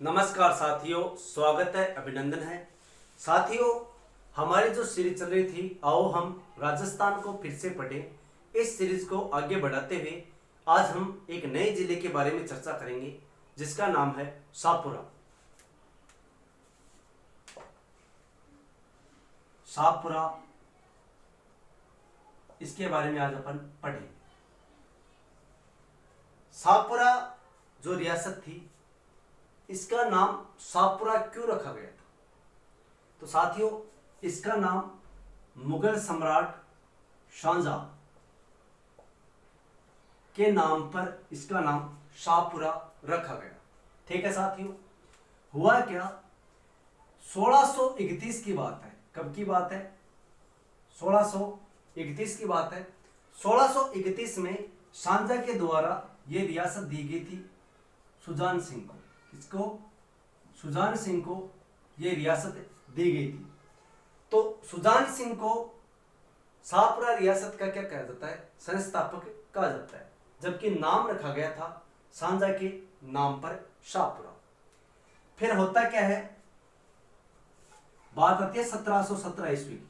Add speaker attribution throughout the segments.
Speaker 1: नमस्कार साथियों, स्वागत है, अभिनंदन है। साथियों, हमारी जो सीरीज चल रही थी आओ हम राजस्थान को फिर से पढ़ें, इस सीरीज को आगे बढ़ाते हुए आज हम एक नए जिले के बारे में चर्चा करेंगे जिसका नाम है शाहपुरा। शाहपुरा, इसके बारे में आज अपन पढ़ें। शाहपुरा जो रियासत थी, इसका नाम शाहपुरा क्यों रखा गया था? तो साथियों, इसका नाम मुगल सम्राट शाहजहां के नाम पर इसका नाम शाहपुरा रखा गया। ठीक है साथियों, हुआ क्या, 1631 की बात है। कब की बात है? 1631 की बात है। 1631 में शाहजहां के द्वारा यह रियासत दी गई थी सुजान सिंह को। किसको? सुजान सिंह को यह रियासत दी गई थी। तो सुजान सिंह को शाहपुरा रियासत का क्या कहा जाता है? संस्थापक कहा जाता है, जबकि नाम रखा गया था शाहजहां के नाम पर शाहपुरा। फिर होता क्या है, बात आती है 1717 ईस्वी की।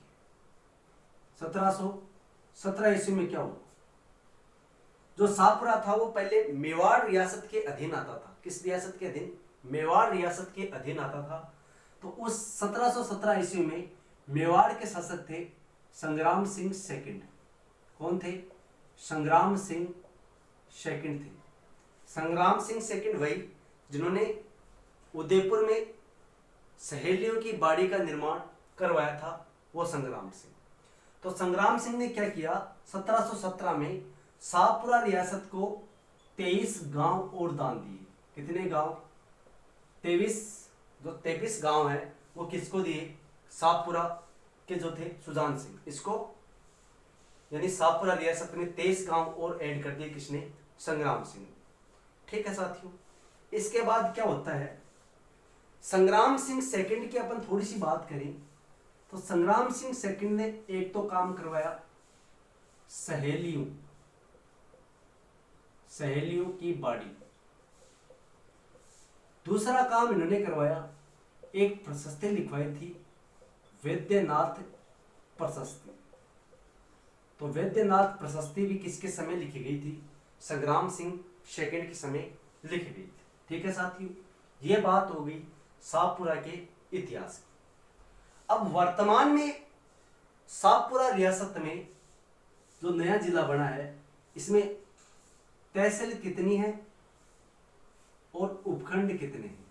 Speaker 1: 1717 ईस्वी में क्या हुआ? जो शाहपुरा था वो पहले मेवाड़ रियासत के अधीन आता था। किस रियासत के अधीन? मेवाड़ रियासत के अधीन आता था। तो उस 1717 ईस्वी में मेवाड़ के शासक थे संग्राम सिंह सेकंड। कौन थे? संग्राम सिंह सेकंड थे। संग्राम सिंह सेकंड वही जिन्होंने उदयपुर में सहेलियों की बाड़ी का निर्माण करवाया था, वो संग्राम सिंह। तो संग्राम सिंह ने क्या किया, 1717 में शाहपुरा रियासत को 23 गांव और दान दिए। कितने गांव? 23। जो 23 गांव है वो किसको दिए? शाहपुरा के जो थे सुजान सिंह। इसको यानी शाहपुरा रियासत में 23 गांव और ऐड कर दिए। किसने? संग्राम सिंह। ठीक है साथियों, इसके बाद क्या होता है, संग्राम सिंह सेकंड की अपन थोड़ी सी बात करें तो संग्राम सिंह सेकंड ने एक तो काम करवाया सहेलियों की बाड़ी। दूसरा काम इन्होंने करवाया, एक प्रशस्ति लिखवाई थी, वैद्यनाथ प्रशस्ति। तो वैद्यनाथ प्रशस्ति भी किसके समय लिखी गई थी? संग्राम सिंह सेकंड के समय लिखी गई थी। ठीक है साथियों, यह बात हो गई शाहपुरा के इतिहास की। अब वर्तमान में शाहपुरा रियासत में जो नया जिला बना है, इसमें तहसील कितनी है और उपखंड कितने हैं?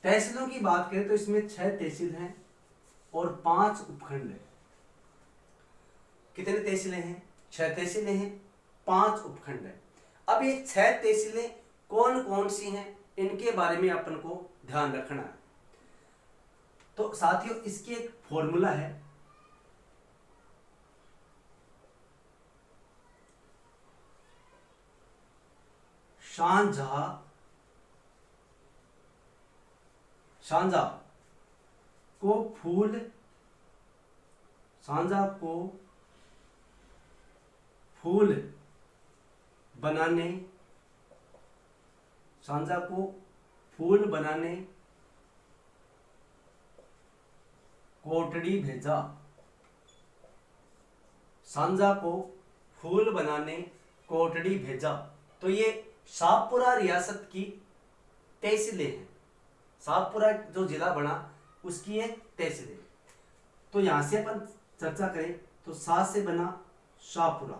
Speaker 1: तहसीलों की बात करें तो इसमें 6 तहसील हैं और 5 उपखंड हैं। कितने तहसीलें हैं? 6 तहसीलें हैं, 5 उपखंड हैं। अब ये 6 तहसीलें कौन कौन सी हैं, इनके बारे में अपन को ध्यान रखना है। तो साथियों, इसकी एक फॉर्मूला है, शाहजहां को फूल बनाने कोटड़ी भेजा। शाहजहां को फूल बनाने कोटड़ी भेजा। तो ये शाहपुरा रियासत की तहसीलें हैं। शाहपुरा जो जिला बना उसकी ये तहसीलें। तो यहां से अपन चर्चा करें तो शाह से बना शाहपुरा,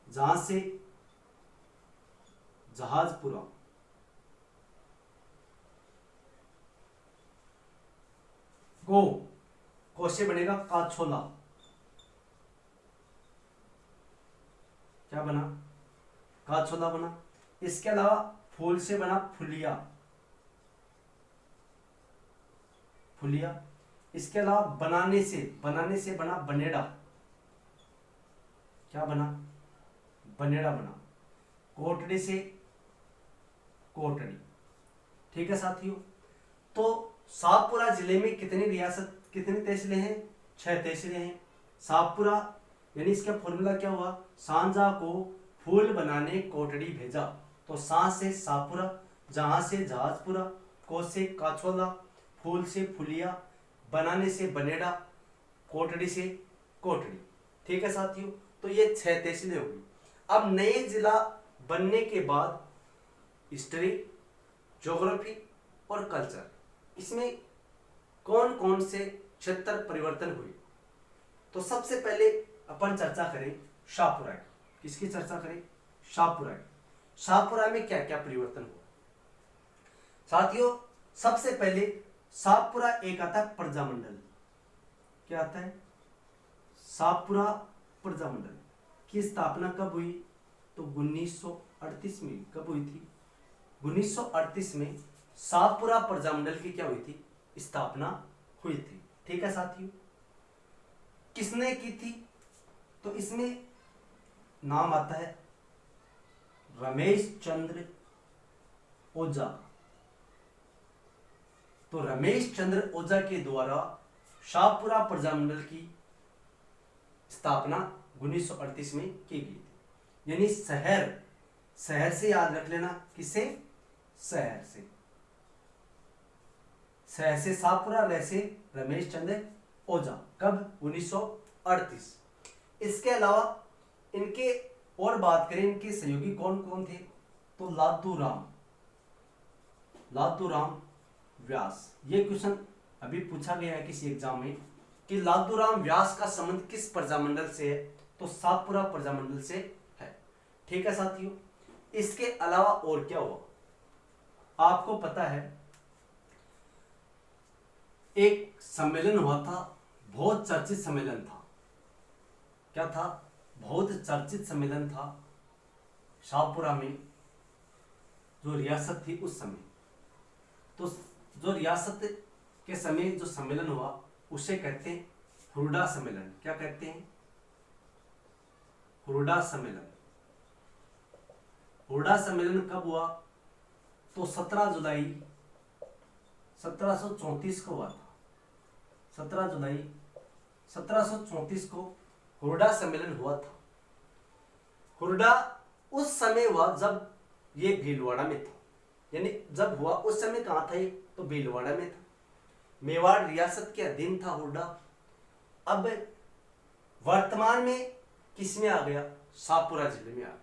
Speaker 1: जहां से जहाजपुरा, को से बनेगा काछोला। क्या बना? काछोला बना। इसके अलावा फूल से बना फुलिया। इसके अलावा बनाने से बना बनेड़ा। क्या बना? बनेड़ा बना। कोटड़ी से कोटड़ी। ठीक है साथियों, तो शाहपुरा जिले में कितनी तहसीलें हैं? 6 तहसीलें हैं। शाहपुरा यानी इसका फॉर्मूला क्या हुआ? शाहजहां को फूल बनाने कोटड़ी भेजा। तो सा से सापुरा, जहां से जहाजपुरा, को से काछोला, फूल से फुलिया, बनाने से बनेड़ा, कोटड़ी से कोटड़ी। ठीक है साथियों, तो ये 6 तहसीलें होगी। अब नए जिला बनने के बाद हिस्ट्री, ज्योग्राफी और कल्चर, इसमें कौन कौन से क्षेत्र परिवर्तन हुए। तो सबसे पहले अपन चर्चा करें शाहपुरा की। किसकी चर्चा करें? शाहपुरा की। शाहपुरा में क्या क्या परिवर्तन हुआ साथियों? सबसे पहले शाहपुरा एक आता है प्रजामंडल। क्या आता है? शाहपुरा प्रजामंडल की स्थापना कब हुई? तो 1938 में। कब हुई थी? 1938 में शाहपुरा प्रजामंडल की क्या हुई थी? स्थापना हुई थी। ठीक है साथियों, किसने की थी? तो इसमें नाम आता है रमेश चंद्र ओझा। तो रमेश चंद्र ओझा के द्वारा शाहपुरा प्रजामंडल की स्थापना 1938 में की गई थी। यानी शहर, शहर से याद रख लेना। किसे? शहर से। शहर से शाहपुरा, वैसे रमेश चंद्र ओझा। कब? 1938। इसके अलावा इनके और बात करें, इनके सहयोगी कौन कौन थे? तो लादूराम व्यास। ये क्वेश्चन अभी पूछा गया है किसी एग्जाम में कि लादूराम व्यास का संबंध किस प्रजामंडल से है? तो शाहपुरा प्रजामंडल से है। ठीक है साथियों, इसके अलावा और क्या हुआ? आपको पता है एक सम्मेलन हुआ था, बहुत चर्चित सम्मेलन था। क्या था? बहुत चर्चित सम्मेलन था शाहपुरा में, जो रियासत थी उस समय। तो जो रियासत के समय जो सम्मेलन हुआ उसे कहते हैं हुरडा सम्मेलन। क्या कहते हैं? हुरडा सम्मेलन। हुरडा सम्मेलन कब हुआ? तो 17 जुलाई 1734 को हुआ था। 17 जुलाई 1734 को हुरडा सम्मेलन हुआ था। हुरडा उस समय हुआ जब ये भीलवाड़ा में था। यानी जब हुआ उस समय कहां था ये? तो भीलवाड़ा में था। मेवाड़ रियासत के अधीन था हुरडा। अब वर्तमान में किस में आ गया? शाहपुरा जिले में आ गया।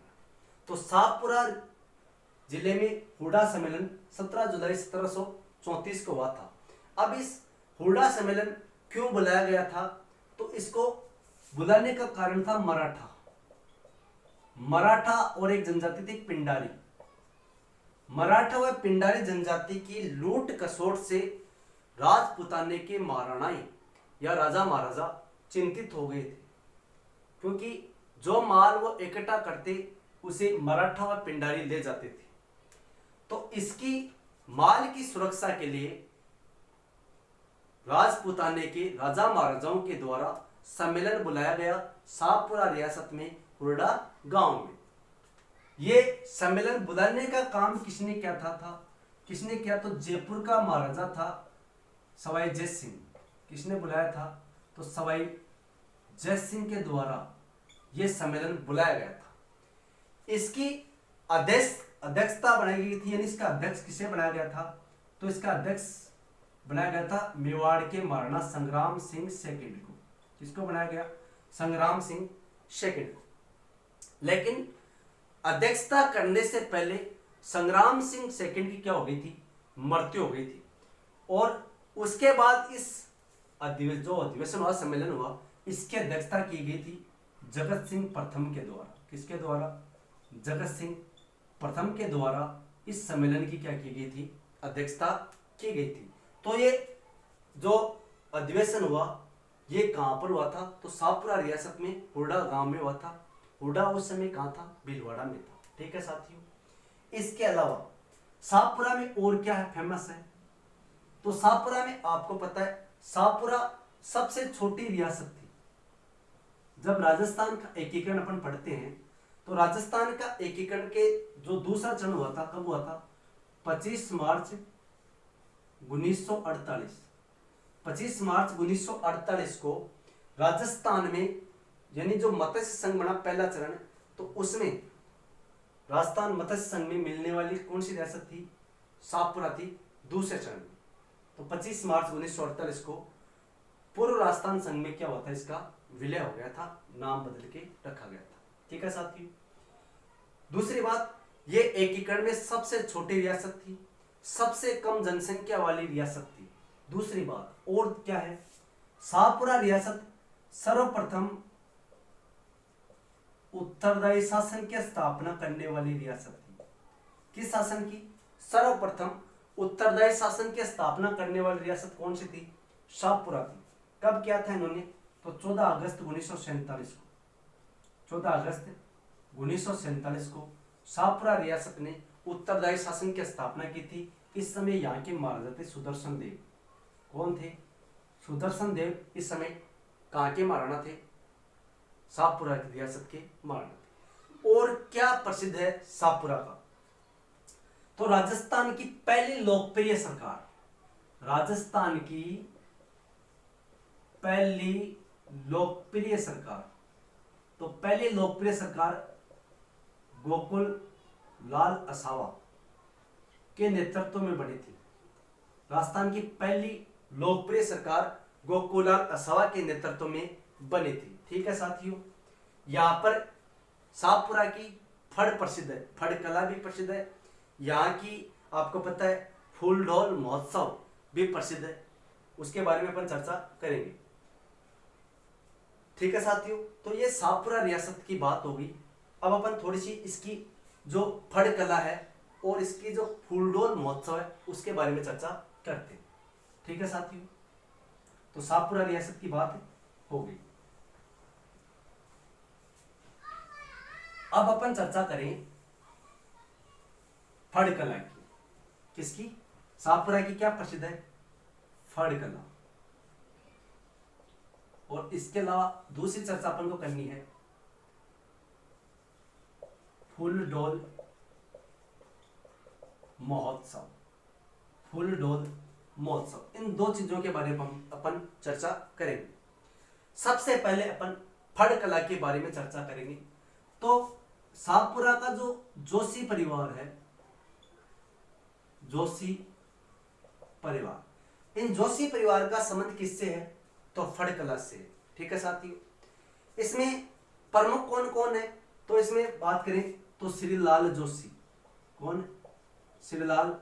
Speaker 1: तो शाहपुरा जिले में हुरडा सम्मेलन 17 जुलाई 1734 को हुआ था। अब इस हुरडा सम्मेलन क्यों बुलाया गया था? तो इसको बुलाने का कारण था मराठा और एक जनजाति थी पिंडारी। मराठा व पिंडारी जनजाति की लूट कसोट से राजपुताने के महाराणाएं या राजा महाराजा चिंतित हो गए थे, क्योंकि जो माल वो इकट्ठा करते उसे मराठा व पिंडारी ले जाते थे। तो इसकी माल की सुरक्षा के लिए राजपुताने के राजा महाराजाओं के द्वारा सम्मेलन बुलाया गया शाहपुरा रियासत में हुरडा गांव में। ये सम्मेलन बुलाने का काम किसने किया था? किसने किया? तो जयपुर का महाराजा था सवाई जय सिंह। किसने बुलाया था? तो सवाई जय सिंह के द्वारा यह सम्मेलन बुलाया गया था। इसकी अध्यक्षता बनाई गई थी। यानी इसका अध्यक्ष किसे बनाया गया था? तो इसका अध्यक्ष बनाया गया था मेवाड़ के महाराणा संग्राम सिंह सेकंड को। किसको बनाया गया? संग्राम सिंह सेकंड को। लेकिन अध्यक्षता करने से पहले संग्राम सिंह सेकंड की क्या हो गई थी? मृत्यु हो गई थी। और उसके बाद इस जो अधिवेशन हुआ, सम्मेलन हुआ, इसकी अध्यक्षता की गई थी जगत सिंह प्रथम के द्वारा। किसके द्वारा? जगत सिंह प्रथम के द्वारा इस सम्मेलन की क्या की गई थी? अध्यक्षता की गई थी। तो ये जो अधिवेशन हुआ ये कहां पर हुआ था? तो शाहपुरा रियासत में हुरडा गांव में हुआ था। हुरडा उस समय कहां था? भीलवाड़ा में था। ठीक है साथियों, इसके अलावा शाहपुरा में और क्या है फेमस है? तो शाहपुरा में आपको पता है शाहपुरा सबसे छोटी रियासत थी। जब राजस्थान का एकीकरण अपन पढ़ते हैं तो राजस्थान का एकीकरण के जो दूसरा चरण हुआ था कब हुआ था? 25 मार्च 1948। 25 मार्च 1948 को राजस्थान में, यानी जो मत्स्य संघ बना पहला चरण, तो उसमें राजस्थान मत्स्य संघ में मिलने वाली कौन सी रियासत थी? शाहपुरा थी दूसरे चरण में। तो 25 मार्च 1948 को पूर्व राजस्थान संघ में क्या हुआ था? इसका विलय हो गया था, नाम बदल के रखा गया था। ठीक है साथियों। दूसरी बात, ये एकीकरण में सबसे छोटी रियासत थी, सबसे कम जनसंख्या वाली रियासत थी। दूसरी बात और क्या है? शाहपुरा रियासत सर्वप्रथम उत्तरदायी शासन की स्थापना करने वाली रियासत थी। किस शासन की? सर्वप्रथम उत्तरदायी शासन की स्थापना करने वाली रियासत कौन सी थी? शाहपुरा थी। कब किया था इन्होंने? तो 14 अगस्त 1947 को, 14 अगस्त 1947 को शाहपुरा रियासत ने उत्तरदायी शासन की स्थापना की थी। इस समय यहाँ के महाराजा थे सुदर्शन देव। कौन थे? सुदर्शन देव इस समय कहाँ के महाराणा थे? शाहपुरा की रियासत के महाराणा थे। और क्या प्रसिद्ध है शाहपुरा का? तो राजस्थान की पहली लोकप्रिय सरकार, राजस्थान की पहली लोकप्रिय सरकार, तो पहली लोकप्रिय सरकार गोकुल लाल असावा के नेतृत्व में बनी थी। राजस्थान की पहली लोकप्रिय सरकार गोकुलाल असावा के नेतृत्व में बनी थी। ठीक है साथियों। यहाँ पर शाहपुरा की फड़ प्रसिद्ध है, फड़ कला भी प्रसिद्ध है। यहाँ की आपको पता है फूल ढोल महोत्सव भी प्रसिद्ध है, उसके बारे में अपन चर्चा करेंगे। ठीक है साथियों। तो ये शाहपुरा रियासत की बात होगी। अब अपन थोड़ी सी इसकी जो फड़ कला है और इसकी जो फूलडोल महोत्सव है उसके बारे में चर्चा करते हैं। ठीक है साथियों। तो शाहपुरा रियासत की बात हो गई। अब अपन चर्चा करें फड़ कला की। किसकी? शाहपुरा की क्या प्रसिद्ध है? फड़ कला। और इसके अलावा दूसरी चर्चा अपन को करनी है फूल डोल महोत्सव। फूल डोल महोत्सव, इन दो चीजों के बारे में हम अपन चर्चा करेंगे। सबसे पहले अपन फड़ कला के बारे में चर्चा करेंगे। तो शाहपुरा का जो जोशी परिवार है, जोशी परिवार, इन जोशी परिवार का संबंध किससे है? तो फड़ कला से। ठीक है साथियों। इसमें प्रमुख कौन कौन है? तो इसमें बात करें तो श्रीलाल जोशी। कौन? श्रीलाल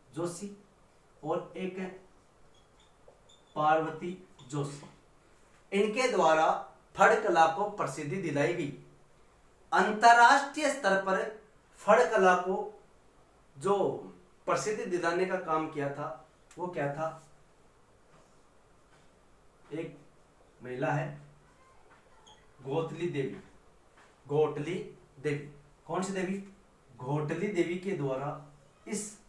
Speaker 1: जोशी। और एक है पार्वती जोशी। इनके द्वारा फड़ कला को प्रसिद्धि दिलाई गई। अंतरराष्ट्रीय स्तर पर फड़ कला को जो प्रसिद्धि दिलाने का काम किया था वो क्या था? एक महिला है गोटली देवी। गोटली देवी, कौन सी देवी? गोटली देवी के द्वारा इस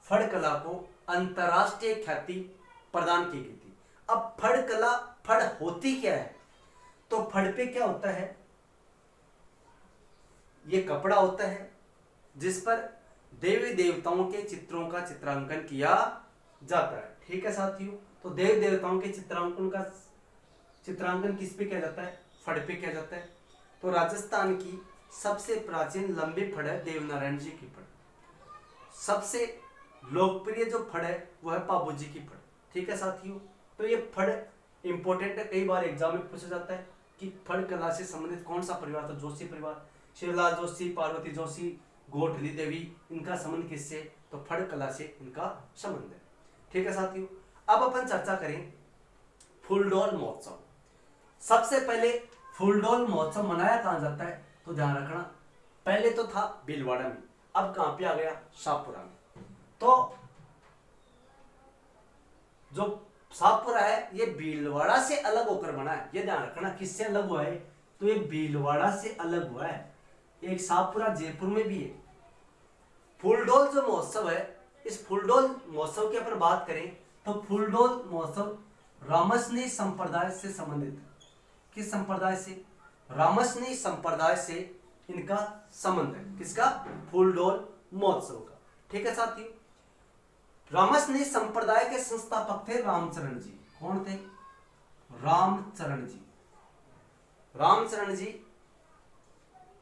Speaker 1: फड़ कला को अंतरराष्ट्रीय ख्याति प्रदान की गई थी। अब फड़ कला, फड़ होती क्या है? तो फड़ पे क्या होता है? ये कपड़ा होता है जिस पर देवी देवताओं के चित्रों का चित्रांकन किया जाता है। ठीक है साथियों। तो देव देवताओं के चित्रांकन किस पे किया जाता है? फड़ पे किया जाता है। तो राजस्थान की सबसे प्राचीन लंबी फड़ है देवनारायण जी की फड़। सबसे लोकप्रिय जो फड़ है वो है पाबू जी की फड़। ठीक है साथियों। तो ये फड़ इंपॉर्टेंट है, कई बार एग्जाम में पूछा जाता है कि फड़ कला से संबंधित कौन सा परिवार था? जोशी परिवार। श्रीलाल जोशी, पार्वती जोशी, गोटली देवी, इनका संबंध किससे? तो फड़ कला से इनका संबंध है। ठीक है साथियों। अब अपन चर्चा करें फूलडोल महोत्सव। सबसे पहले फूलडोल महोत्सव मनाया कहां जाता है? तो ध्यान रखना, पहले तो था भीलवाड़ा में, अब कहां पे आ गया? शाहपुरा में। तो जो शाहपुरा है ये भीलवाड़ा से अलग होकर बना है। ये ध्यान रखना, किससे अलग हुआ है? तो ये भीलवाड़ा से अलग हुआ है। एक शाहपुरा जयपुर में भी है। फूलडोल जो महोत्सव है, इस फूलडोल महोत्सव की अपन बात करें तो फूलडोल महोत्सव रामसनी संप्रदाय से संबंधित है। किस संप्रदाय से? रामसनी संप्रदाय से इनका संबंध है। किसका? फूलडोल महोत्सव का। ठीक है साथियों। रामसनी संप्रदाय के संस्थापक थे रामचरण जी। कौन थे? रामचरण जी। रामचरण जी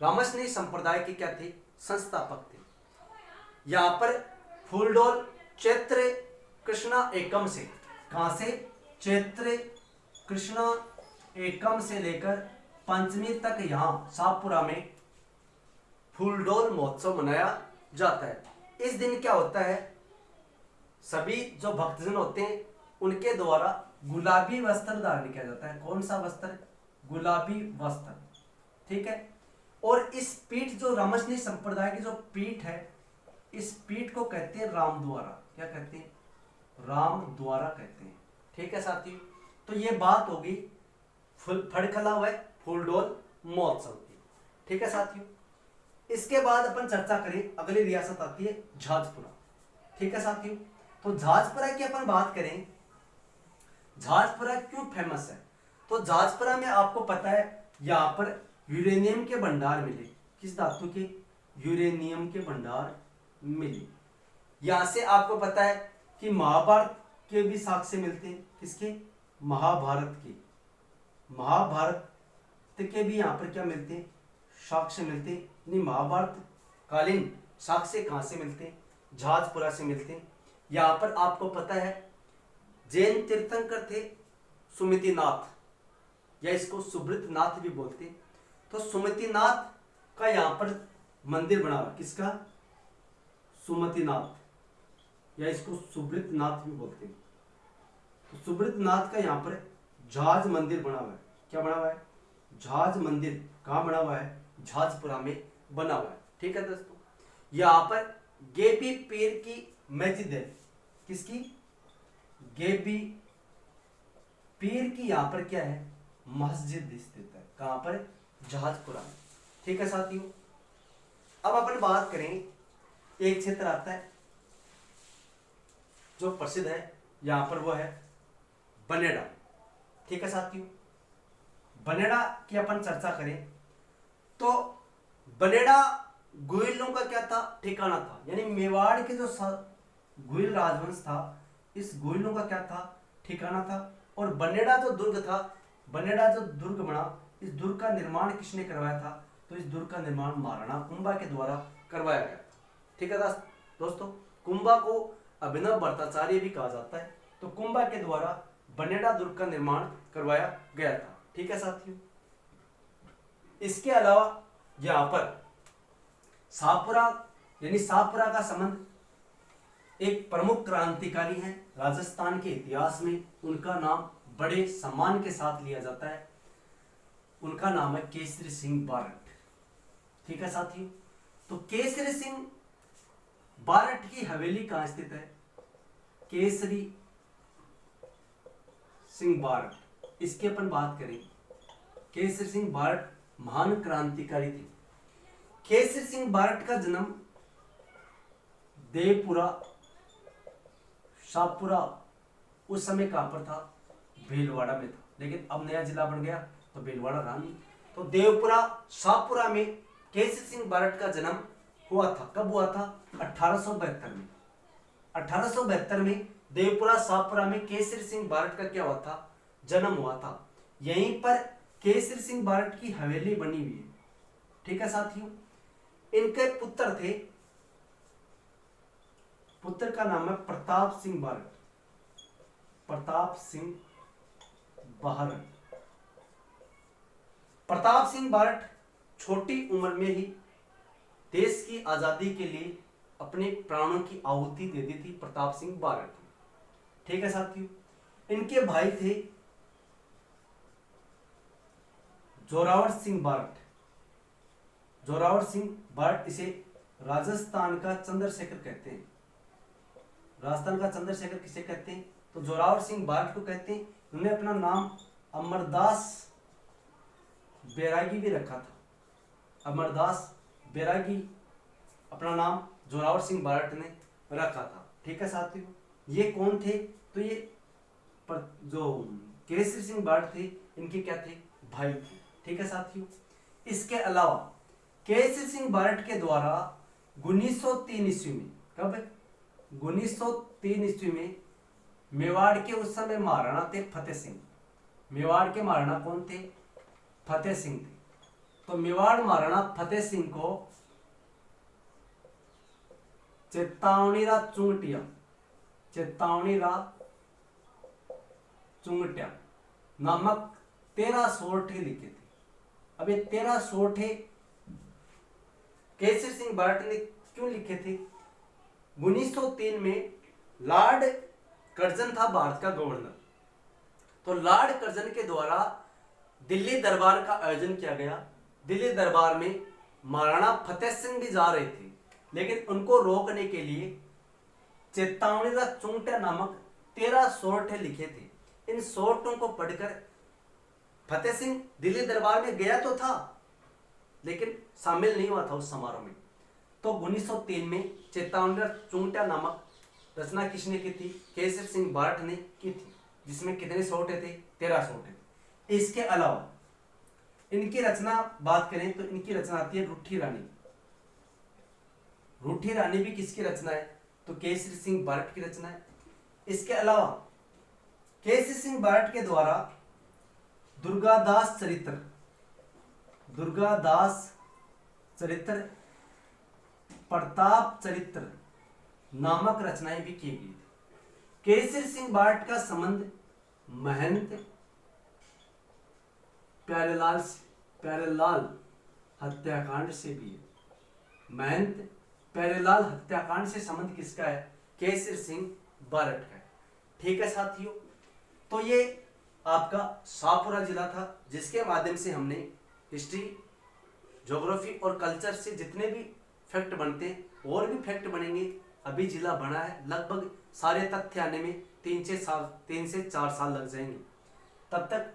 Speaker 1: रामसनी संप्रदाय के क्या थे? संस्थापक थे। यहाँ पर फूलडोल चैत्र कृष्णा एकम से, कहाँ से, चैत्र कृष्णा एकम से लेकर पंचमी तक यहाँ शाहपुरा में फूलडोल महोत्सव मनाया जाता है। इस दिन क्या होता है, सभी जो भक्तजन होते हैं उनके द्वारा गुलाबी वस्त्र धारण किया जाता है। कौन सा वस्त्र, गुलाबी वस्त्र, ठीक है। और इस पीठ जो रामसनी संप्रदाय की जो पीठ है, इस पीठ को कहते हैं राम द्वारा, क्या कहते हैं, राम द्वारा कहते हैं, ठीक है साथियों। तो ये बात होगी फड़कला व फूलडोल महोत्सव की, ठीक है साथियों। इसके बाद अपन चर्चा करें, अगली रियासत आती है झाजपुरा, ठीक है साथियों। तो झाजपुरा की अपन बात करें, झाजपुरा क्यों फेमस है, तो झाजपुरा में आपको पता है यहाँ पर यूरेनियम के भंडार मिले। किस धातु के, यूरेनियम के भंडार मिले। यहां से आपको पता है कि महाभारत के भी साक्ष्य मिलते हैं। किसके, महाभारत के, महाभारत के भी यहाँ पर क्या मिलते हैं, साक्ष्य मिलते हैं। नहीं, महाभारत कालीन साक्ष्य कहाँ से मिलते हैं, झाजपुरा से मिलते हैं। यहाँ पर आपको पता है जैन तीर्थंकर थे सुमतिनाथ, या इसको सुब्रतनाथ भी बोलते हैं। तो सुमतिनाथ का यहाँ पर मंदिर बना हुआ, किसका, सुमतिनाथ, या इसको सुब्रतनाथ भी बोलते हैं। तो सुब्रतनाथ का यहाँ पर झाज मंदिर बना हुआ है। क्या बना हुआ है, झाज मंदिर। कहाँ बना हुआ है, झाजपुरा में बना हुआ है, ठीक है दोस्तों। यहाँ पर गेबी पीर की मस्जिद है। किसकी, गेबी पीर की यहाँ पर क्या है, मस्जिद स्थित है। कहाँ पर, झाजपुरा में, ठीक है साथियों। अब अपन बात करें, एक क्षेत्र आता है जो प्रसिद्ध है यहाँ पर, वो है बनेड़ा, ठीक है साथियों। बनेड़ा की अपन चर्चा करें तो बनेड़ा गुइलों का क्या था, ठिकाना था। यानी मेवाड़ के जो गुइल राजवंश था, इस गुइलों का क्या था, ठिकाना था। और बनेड़ा जो दुर्ग था, बनेड़ा जो दुर्ग बना, इस दुर्ग का निर्माण किसने करवाया था, तो इस दुर्ग का निर्माण महाराणा कुंभा के द्वारा करवाया गया, ठीक है दोस्तों। कुंभा को अभिनव भट्टाचार्य भी कहा जाता है। तो कुंभा के द्वारा बनेड़ा दुर्ग का निर्माण करवाया गया था, ठीक है साथियों। इसके अलावा यहाँ पर शाहपुरा, यानी शाहपुरा का संबंध एक प्रमुख क्रांतिकारी हैं राजस्थान के इतिहास में, उनका नाम बड़े सम्मान के साथ लिया जाता है। उनका नाम है केसरी सिंह बारट, ठीक है साथियों। तो केसरी सिंह बारट की हवेली कहां स्थित है, केसरी सिंह बारट, इसकी अपन बात करें। केसरी सिंह बारट महान क्रांतिकारी थे। केसरी सिंह बारट का जन्म देवपुरा, शाहपुरा, उस समय कहां पर था, भीलवाड़ा में था, लेकिन अब नया जिला बन गया तो भीलवाड़ा रहा नहीं। तो देवपुरा, शाहपुरा में केसरी सिंह बारट का जन्म हुआ था। कब हुआ था, 1872 में। 1872 में देवपुरा शाहपुरा में केसरी सिंह बारट का क्या हुआ था, जन्म हुआ था। यहीं पर केसरी सिंह बारट की हवेली बनी हुई है, ठीक है साथियों। इनके पुत्र थे, पुत्र का नाम है प्रताप सिंह बारट, प्रताप सिंह बारट। प्रताप सिंह बारट छोटी उम्र में ही देश की आजादी के लिए अपने प्राणों की आहुति दे दी थी प्रताप सिंह बारट, ठीक है साथियों। इनके भाई थे जोरावर सिंह बारट। जोरावर सिंह बारट, इसे राजस्थान का चंद्रशेखर कहते हैं। राजस्थान का चंद्रशेखर किसे कहते हैं, तो जोरावर सिंह बारट को कहते हैं। उन्होंने अपना नाम अमरदास बैरागी भी रखा था। अमरदास बैरागी अपना नाम जोरावर सिंह बारट ने रखा था, ठीक है साथियों। ये कौन थे, तो ये जो केसरी सिंह बारट थे, इनके क्या थे, भाई थे, ठीक है साथियों। इसके अलावा केसरी सिंह बारट के द्वारा 1903 ईस्वी में, कब, 1903 ईस्वी में मेवाड़ के उस समय महाराणा थे फतेह सिंह। मेवाड़ के महाराणा कौन थे, फतेह सिंह थे। तो मेवाड़ महाराणा फतेह सिंह को चेतावनीरा चुंगटिया, चेतावनीरा चुंगटिया नामक 13 सोरठे लिखे थे। अब ये 13 सोरठे केसरी सिंह बार्ट ने क्यों लिखे थे? 1903 में लॉर्ड कर्जन था भारत का गवर्नर, तो लॉर्ड कर्जन के द्वारा दिल्ली दरबार का आयोजन किया गया। दिल्ली दरबार में महाराणा फतेह सिंह भी जा रहे थे, लेकिन उनको रोकने के लिए चेतावनीरा चुंगटिया नामक 13 सोरठे लिखे थे। इन सोरठों को पढ़कर फतेह सिंह दिल्ली दरबार में गया तो था, लेकिन शामिल नहीं हुआ था उस समारोह में। तो 1903 में चेतावनीरा चुंगटिया नामक रचना किसने की थी? केसरी सिंह बार्ट ने की थी, जिसमें कितने सोरठे थे? 13 सोरठे थे। इसके अलावा इनकी रचना बात करें तो इनकी रचना आती है रूठी रानी। रूठी रानी भी किसकी रचना है? तो केसरी सिंह बार्ट की रचना है। इसके अलावा केसरी सिंह बार्ट के द्वारा दुर्गादास चरित्र, दुर्गादास चरित्र, प्रताप चरित्र नामक रचनाएं भी की गई थी। केसरी सिंह बार्ट का संबंध महंत प्यारेलाल हत्याकांड से भी है। महंत प्यारेलाल हत्याकांड से संबंध किसका है? केसरी सिंह बार्ट का है। ठीक है साथियों, तो ये आपका शाहपुरा जिला था, जिसके माध्यम से हमने हिस्ट्री, ज्योग्राफी और कल्चर से जितने भी फैक्ट बनते हैं और भी फैक्ट बनेंगे। अभी जिला बना है, लगभग सारे तथ्य आने में 3 से 4 साल लग जाएंगे। तब तक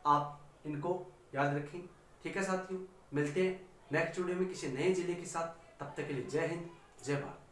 Speaker 1: आप इनको याद रखें। ठीक है साथियों, मिलते हैं नेक्स्ट वीडियो में किसी नए जिले के साथ। तब तक के लिए जय हिंद, जय भारत।